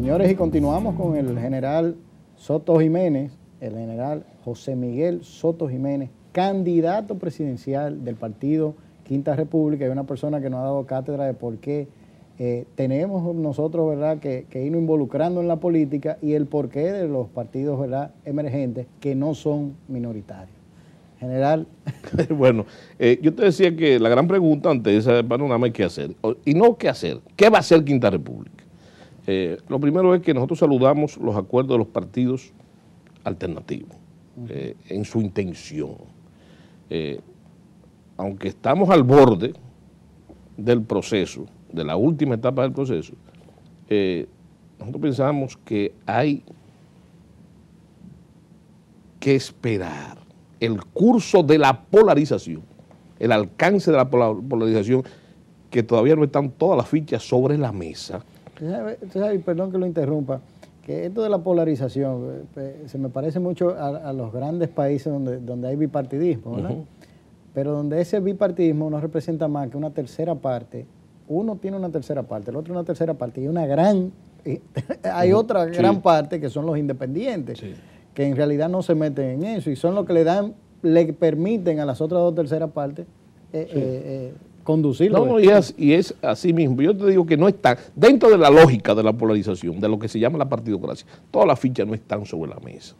Señores, y continuamos con el general Soto Jiménez, el general José Miguel Soto Jiménez, candidato presidencial del partido Quinta República, y una persona que nos ha dado cátedra de por qué tenemos nosotros, ¿verdad?, que irnos involucrando en la política y el porqué de los partidos, ¿verdad?, emergentes que no son minoritarios. General. Bueno, yo te decía que la gran pregunta ante ese panorama es qué hacer. Y no qué hacer, ¿qué va a hacer Quinta República? Lo primero es que nosotros saludamos los acuerdos de los partidos alternativos en su intención. Aunque estamos al borde del proceso, de la última etapa del proceso, nosotros pensamos que hay que esperar el curso de la polarización, el alcance de la polarización, que todavía no están todas las fichas sobre la mesa. Perdón que lo interrumpa, que esto de la polarización se me parece mucho a los grandes países donde hay bipartidismo, ¿verdad? Pero donde ese bipartidismo no representa más que una tercera parte. Uno tiene una tercera parte, el otro una tercera parte, y una gran, hay otra gran parte que son los independientes, que en realidad no se meten en eso y son los que le permiten a las otras dos terceras partes conducirlo. No, y es así mismo. Yo te digo que no está dentro de la lógica de la polarización, de lo que se llama la partidocracia. Todas las fichas no están sobre la mesa.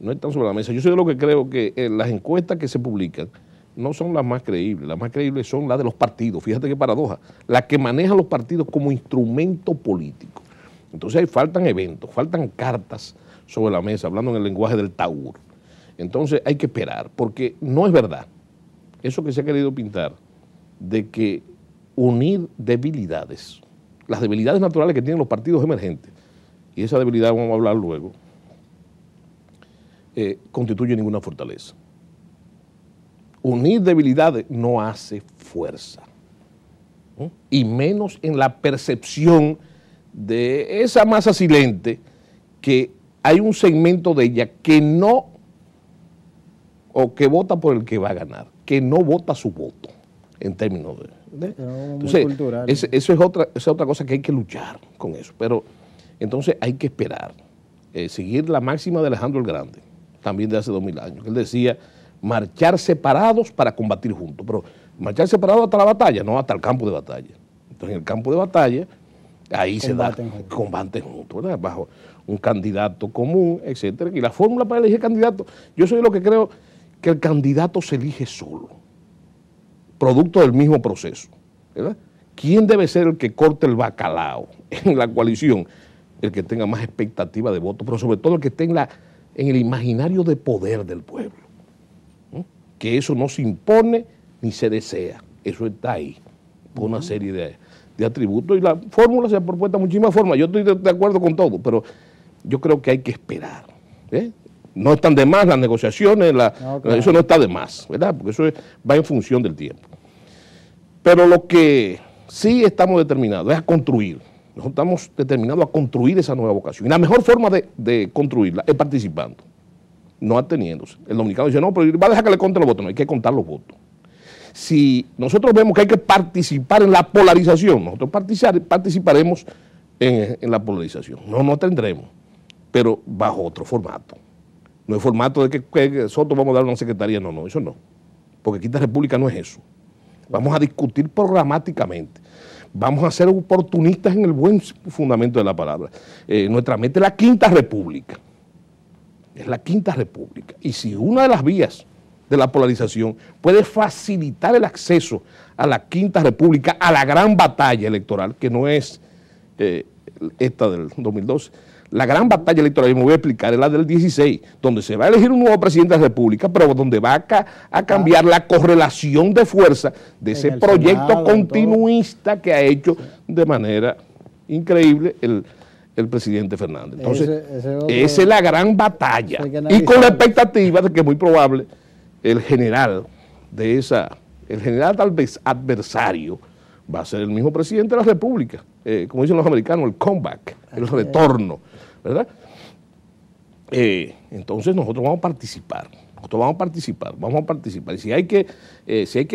No están sobre la mesa. Yo soy de lo que creo que las encuestas que se publican no son las más creíbles. Las más creíbles son las de los partidos. Fíjate qué paradoja. Las que manejan los partidos como instrumento político. Entonces ahí faltan eventos, faltan cartas sobre la mesa, hablando en el lenguaje del Taur. Entonces hay que esperar, porque no es verdad eso que se ha querido pintar de que unir debilidades, las debilidades naturales que tienen los partidos emergentes, y esa debilidad vamos a hablar luego, constituye ninguna fortaleza. Unir debilidades no hace fuerza, ¿no? Y menos en la percepción de esa masa silente que hay un segmento de ella que no, o que vota por el que va a ganar, que no vota su voto, en términos de entonces, eso es otra cosa que hay que luchar con eso, pero entonces hay que esperar, seguir la máxima de Alejandro el Grande, también de hace 2000 años, que él decía, marchar separados para combatir juntos, pero marchar separados hasta la batalla, no hasta el campo de batalla. Entonces en el campo de batalla, ahí combaten juntos, ¿verdad?, bajo un candidato común, etcétera. Y la fórmula para elegir candidato, yo soy de lo que creo que el candidato se elige solo, producto del mismo proceso, ¿verdad? ¿Quién debe ser el que corte el bacalao en la coalición? El que tenga más expectativa de voto, pero sobre todo el que esté en el imaginario de poder del pueblo, ¿no? Que eso no se impone ni se desea, eso está ahí, por una serie de atributos, y la fórmula se ha propuesto muchísimas formas. Yo estoy de acuerdo con todo, pero yo creo que hay que esperar. No están de más las negociaciones, eso no está de más, ¿verdad? Porque eso va en función del tiempo. Pero lo que sí estamos determinados es a construir. Nosotros estamos determinados a construir esa nueva vocación. Y la mejor forma de construirla es participando, no absteniéndose. El dominicano dice, no, pero va a dejar que le conten los votos. No, hay que contar los votos. Si nosotros vemos que hay que participar en la polarización, nosotros participaremos en la polarización. No tendremos, pero bajo otro formato. No es formato de que nosotros vamos a dar una secretaría, no, eso no. Porque Quinta República no es eso. Vamos a discutir programáticamente. Vamos a ser oportunistas en el buen fundamento de la palabra. Nuestra meta es la Quinta República. Es la Quinta República. Y si una de las vías de la polarización puede facilitar el acceso a la Quinta República, a la gran batalla electoral, que no es esta del 2012, la gran batalla electoral, y me voy a explicar, es la del 16, donde se va a elegir un nuevo presidente de la República, pero donde va a cambiar la correlación de fuerza de ese proyecto continuista que ha hecho de manera increíble el presidente Fernández. Entonces, esa es la gran batalla, y con la expectativa de que es muy probable el general tal vez adversario va a ser el mismo presidente de la República, como dicen los americanos, el comeback, el retorno, ¿verdad? Entonces nosotros vamos a participar, y si hay que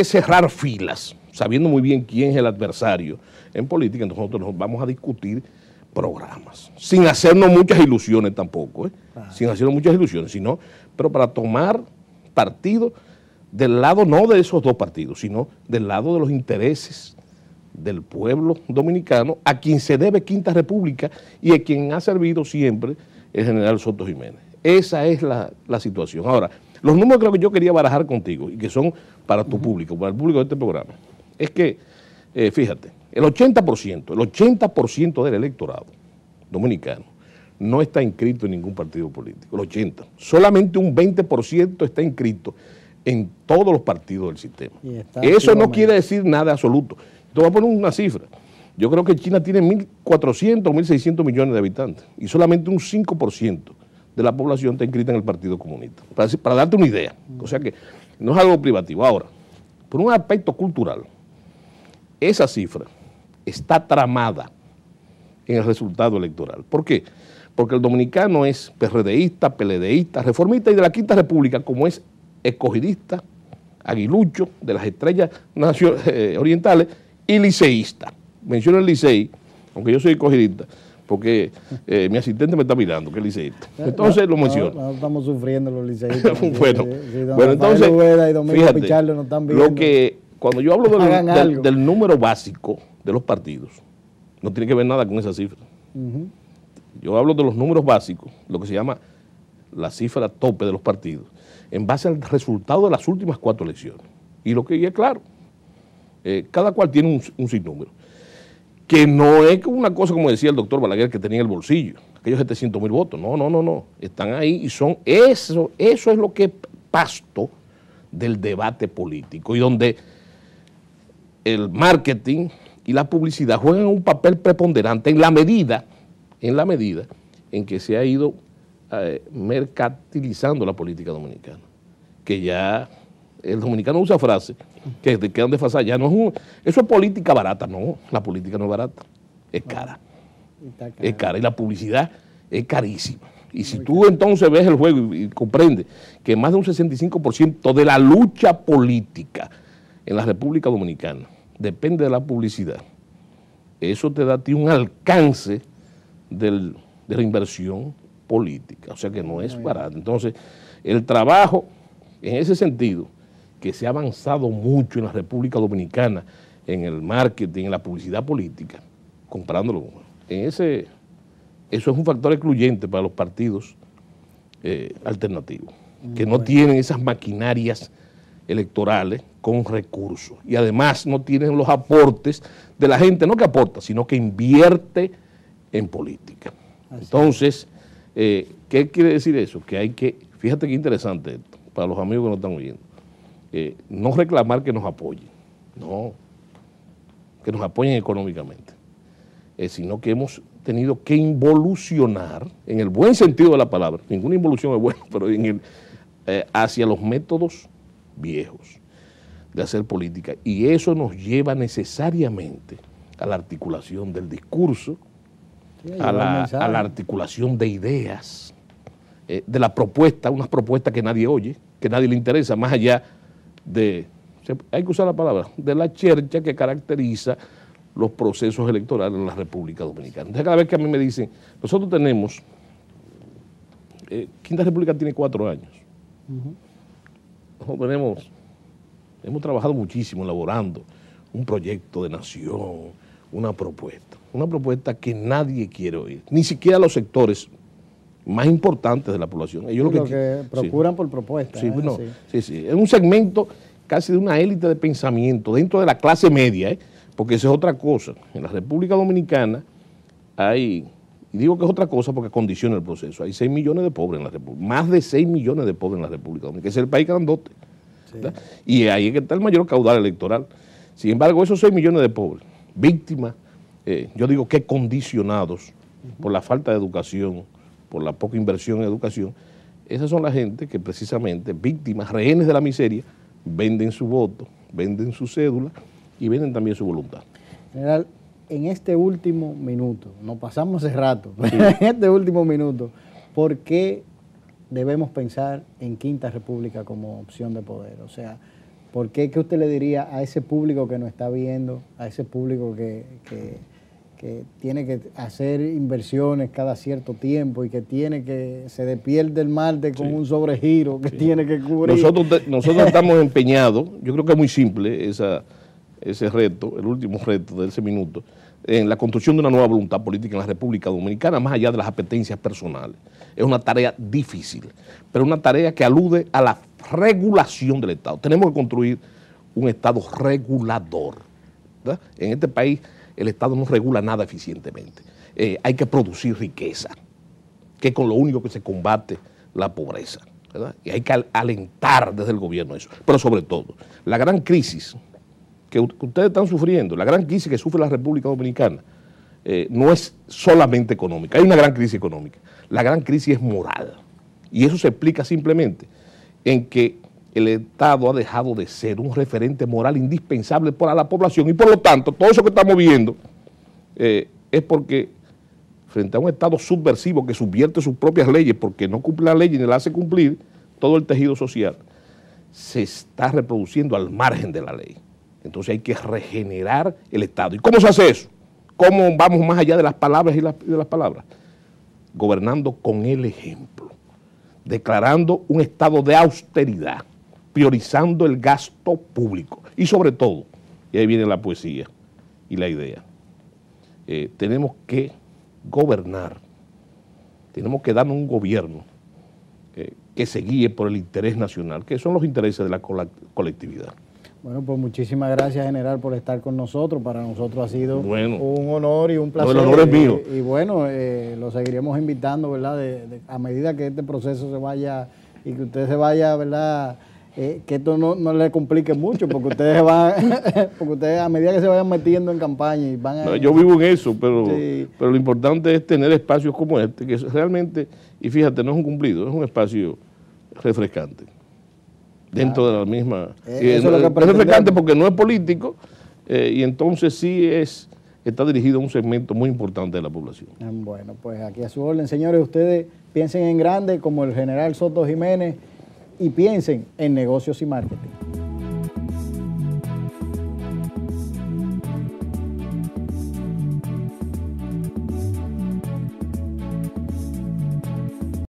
cerrar filas, sabiendo muy bien quién es el adversario en política, entonces nosotros nos vamos a discutir programas, sin hacernos muchas ilusiones tampoco, Claro. sin hacernos muchas ilusiones, sino, pero para tomar partido del lado no de esos dos partidos, sino del lado de los intereses del pueblo dominicano, a quien se debe Quinta República y a quien ha servido siempre el general Soto Jiménez. Esa es la situación. Ahora, los números creo que yo quería barajar contigo y que son para tu público, para el público de este programa, es que, fíjate, el 80% del electorado dominicano no está inscrito en ningún partido político, el 80%. Solamente un 20% está inscrito en todos los partidos del sistema. Eso no quiere decir nada absoluto. Te voy a poner una cifra. Yo creo que China tiene 1.400 o 1.600 millones de habitantes y solamente un 5% de la población está inscrita en el Partido Comunista. Para darte una idea. O sea que no es algo privativo. Ahora, por un aspecto cultural, esa cifra está tramada en el resultado electoral. ¿Por qué? Porque el dominicano es PRDista, PLDista, reformista y de la Quinta República, como es escogidista, aguilucho, de las estrellas orientales y liceísta. Menciono el licey, aunque yo soy escogidista, porque mi asistente me está mirando, que es liceísta. Entonces lo menciono. No estamos sufriendo los liceístas. Bueno, bueno, entonces, fíjate, Pichardo nos están viendo. lo que, cuando yo hablo del número básico de los partidos, no tiene que ver nada con esa cifra. Yo hablo de los números básicos, lo que se llama la cifra tope de los partidos, en base al resultado de las últimas 4 elecciones. Y lo que es claro, cada cual tiene un sinnúmero. Que no es una cosa, como decía el doctor Balaguer, que tenía en el bolsillo, aquellos 700.000 votos. No. Están ahí y son eso es lo que es pasto del debate político y donde el marketing y la publicidad juegan un papel preponderante en la medida en que se ha ido mercantilizando la política dominicana. Que ya el dominicano usa frases que quedan desfasadas. Ya no es eso es política barata. No, la política no es barata, es cara. Es cara y la publicidad es carísima. Y si tú entonces ves el juego y comprendes que más de un 65% de la lucha política en la República Dominicana depende de la publicidad, eso te da a ti un alcance de la inversión política, o sea que no es barato. Entonces, el trabajo, en ese sentido, que se ha avanzado mucho en la República Dominicana, en el marketing, en la publicidad política, comparándolo, eso es un factor excluyente para los partidos alternativos, que no tienen esas maquinarias electorales con recursos y además no tienen los aportes de la gente, no que aporta, sino que invierte en política. Entonces, ¿qué quiere decir eso? Que hay que, fíjate qué interesante esto, para los amigos que nos están oyendo, no reclamar que nos apoyen, no, que nos apoyen económicamente, sino que hemos tenido que involucionar, en el buen sentido de la palabra, ninguna involución es buena, pero hacia los métodos viejos de hacer política, y eso nos lleva necesariamente a la articulación del discurso, a la articulación de ideas, de la propuesta, unas propuestas que nadie oye, que nadie le interesa, más allá de, hay que usar la palabra, de la chercha que caracteriza los procesos electorales en la República Dominicana. Entonces, cada vez que a mí me dicen, nosotros tenemos, Quinta República tiene 4 años, nosotros hemos trabajado muchísimo elaborando un proyecto de nación, una propuesta que nadie quiere oír, ni siquiera los sectores más importantes de la población. Ellos lo que procuran por propuestas. Sí, es un segmento casi de una élite de pensamiento dentro de la clase media, porque eso es otra cosa. En la República Dominicana hay, y digo que es otra cosa porque condiciona el proceso, hay 6 millones de pobres en la República, más de 6 millones de pobres en la República Dominicana, que es el país grandote. Y ahí es que está el mayor caudal electoral. Sin embargo, esos 6 millones de pobres, víctimas, yo digo que condicionados por la falta de educación, por la poca inversión en educación, esas son la gente que precisamente, víctimas, rehenes de la miseria, venden su voto, venden su cédula y venden también su voluntad. General, en este último minuto, nos pasamos hace rato, pero en este último minuto, ¿por qué debemos pensar en Quinta República como opción de poder? O sea, ¿por qué? ¿Qué usted le diría a ese público que nos está viendo, a ese público que que tiene que hacer inversiones cada cierto tiempo y que tiene que se despierte el martes con un sobregiro que tiene que cubrir. Nosotros estamos empeñados, yo creo que es muy simple ese reto, el último reto de ese minuto, en la construcción de una nueva voluntad política en la República Dominicana, más allá de las apetencias personales. Es una tarea difícil, pero una tarea que alude a la regulación del Estado. Tenemos que construir un Estado regulador, ¿verdad? En este país el Estado no regula nada eficientemente. Hay que producir riqueza, que es con lo único que se combate la pobreza, ¿verdad? Y hay que alentar desde el gobierno eso. Pero sobre todo, la gran crisis que ustedes están sufriendo, la gran crisis que sufre la República Dominicana, no es solamente económica. Hay una gran crisis económica. La gran crisis es moral. Y eso se explica simplemente en que el Estado ha dejado de ser un referente moral indispensable para la población y por lo tanto todo eso que estamos viendo es porque frente a un Estado subversivo que subvierte sus propias leyes porque no cumple la ley y ni la hace cumplir, todo el tejido social se está reproduciendo al margen de la ley. Entonces hay que regenerar el Estado. ¿Y cómo se hace eso? ¿Cómo vamos más allá de las palabras y de las palabras? Gobernando con el ejemplo, declarando un estado de austeridad, priorizando el gasto público y sobre todo, y ahí viene la poesía y la idea, tenemos que gobernar, tenemos que darnos un gobierno que se guíe por el interés nacional, que son los intereses de la colectividad. Bueno, pues muchísimas gracias, general, por estar con nosotros. Para nosotros ha sido un honor y un placer. No, el honor es mío. Y bueno, lo seguiremos invitando, ¿verdad? A medida que este proceso se vaya y que usted se vaya, ¿verdad? Que esto no le complique mucho, porque ustedes a medida que se vayan metiendo en campaña y van a... No, yo vivo en eso, pero lo importante es tener espacios como este, que realmente, y fíjate, no es un cumplido, es un espacio refrescante. Dentro de la misma... es refrescante porque no es político y entonces sí está dirigido a un segmento muy importante de la población. Bueno, pues aquí a su orden, señores, ustedes piensen en grande como el general Soto Jiménez y piensen en negocios y marketing.